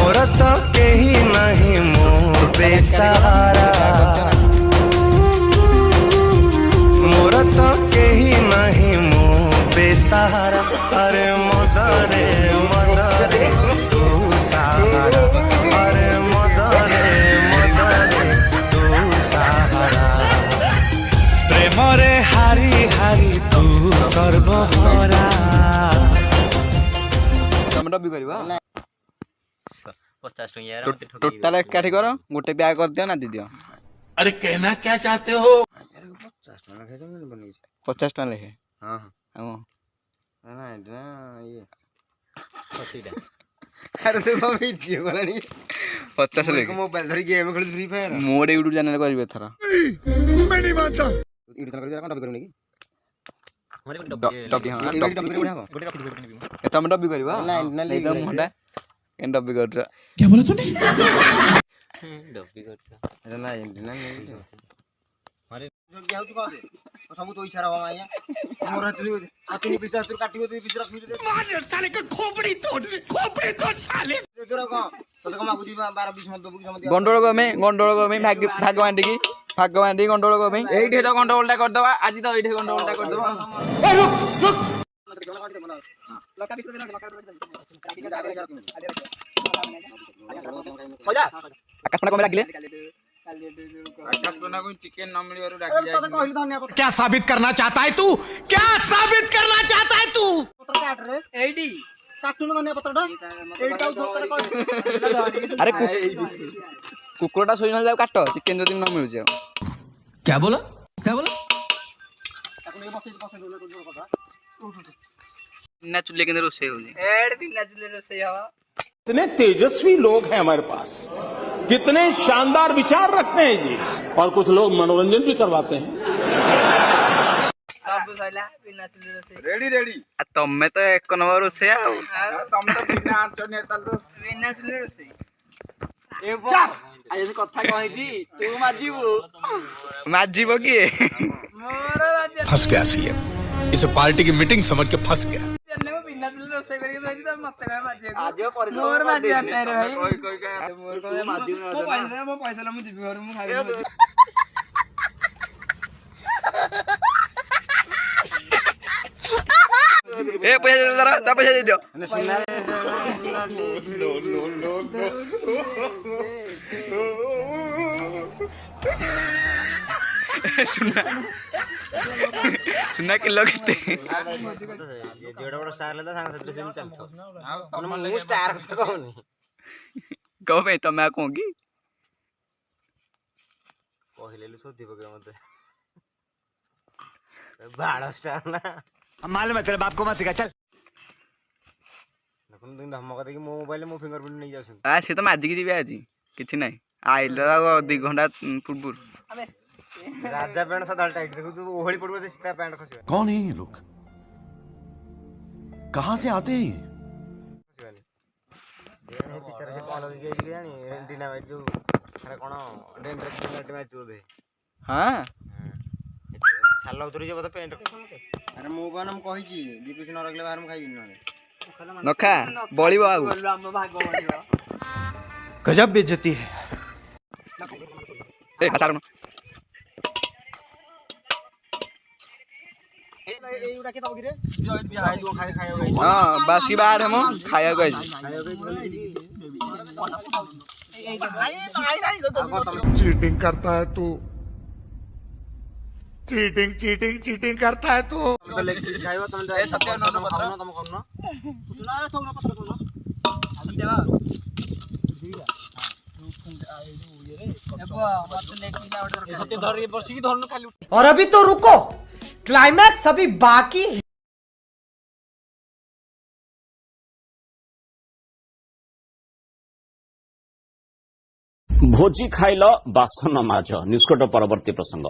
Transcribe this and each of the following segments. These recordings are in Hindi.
मोर तो केही नहीं मो बेसहारा मोर तो केही नहीं मो बेसहारा अरे मदरे तू सहारा अरे मदरे तू सहारा प्रेम रे हारी हारी तू सर्वहरा टमाटो भी करबा 50 टंकिया टोटल एकाठी करो गोटे ब्याग कर दियो ना दे दियो। अरे कहना क्या चाहते हो 50 टका लेखे हां हां ना ना ये 80 टा अरे देखो वीडियो बनानी 50 लेखे मोबाइल धरी गेम खेल फ्री फायर मोर यूट्यूब चैनल करबे थरा मैं नहीं मानता यूट्यूब चैनल कर कौन टॉपिक करूनी हमारे को डब्बी हां टॉपिक बढ़िया हो गोटे रखी देबे टमाटो भी करबा ना ना ले एकदम मोटा एंड डब्बी कर क्या बोला तूने डब्बी करता अरे ना ना नहीं हमारे क्या हो तू कह दे सब तो इच्छा रहा माया मोर तू अतिनी पिसा तू काटी तू पिसा रख दे मार साले का खोपड़ी तोड़ साले तोरा को तो कमा गुजी 12 20 मत दबु समझ गंडोल को में भागवान दी गंडोल को में एइठे तो गंडोलटा कर दबा आज तो एइठे गंडोलटा कर दबा ए रुक लका बिस्कुट लका आकाश को में राखले आकाश को चिकन न मिलबारु राखी जाय क्या साबित करना चाहता है तू क्या साबित करना चाहता है तू पत्र काट रे एडी काटू न धनिया पत्रटा एटा उतर कर अरे कुकुरटा सोई न जाव काट चिकन जदी न मिलु जाव क्या बोला ना चुल्ले के रोसे हो जी एड बिना चुल्ले रोसे हवा कितने तेजस्वी लोग हैं हमारे पास, कितने शानदार विचार रखते हैं जी, और कुछ लोग मनोरंजन भी करवाते हैं। सब सैला बिना चुल्ले रोसे रेडी तमे तो एक नंबर रोसे आ तम तो बिना आंच नेतल तो बिना चुल्ले रोसे ए बा आइ से कथा कहै जी तू माजीबो की मोर फंस गया सीएम इसे पार्टी की मीटिंग समझ के फंस गया आज परिश्रम मोर माजी आते रे भाई कोई मोर को माजी न मो पैसा ल मु जिबी घर मु खाइ ए पैसा जरा ता पैसा दे दियो सुना किलो कितने ये जेड़ा बड़ा स्टार लेता सांग सत्र से चलतो मु स्टार तो कहनी कहो भाई तो मैं कहूंगी पहिले लु सोधी पके मते बड़ा स्टार ना मालूम है तेरे बाप को मत सिखा चल नकुन दिन धमका दे कि मो मोबाइल मो फिंगरप्रिंट नहीं जाउछ आ से तो माजी की जीबे आजी किछि नाही आइलो 2 घंटा फुटबुर राजा पैंट सदा टाइट रखू तू ओहली पड़बे तो सीधा पैंट खसिबा कौन है ये लोग कहां से आते हैं ये पिक्चर से कौन लगी गई जानी एंटीना वाइट जो अरे कोन डेंड्रफ नेट मैच जो दे हां छाला उतरी जे बता पैंट अरे मो बनम कहि छी दीपिस न रखले बाहर में खाइबि न नखा बळीबो आउ गजब बेइज्जती है ए हसारन एउडा के तब गिरे जो इट बिहाई जो खाए खाए गई हां बासी बाहर हम खाया गई चीटिंग करता है तू चीटिंग करता है तू तो लेग पीस खाइबा तुम ए सत्य न पत्र तुम खाउन ना थोन पत्र कोन सत्य बा सत्य धर ये बरसी की धरन खाली और अभी तो रुको, क्लाइमैक्स अभी बाकी है। भोजी खाइल बासन माज निष्कट परवर्ती प्रसंग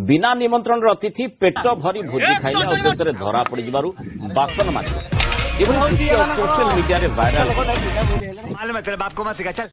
बिना निमंत्रण अतिथि पेट भरी भोजी खाइले अशेष धरा पड़ बासन माज सोशल मीडिया रे वायरल मालूम है तेरे बाप को मत सिखा चल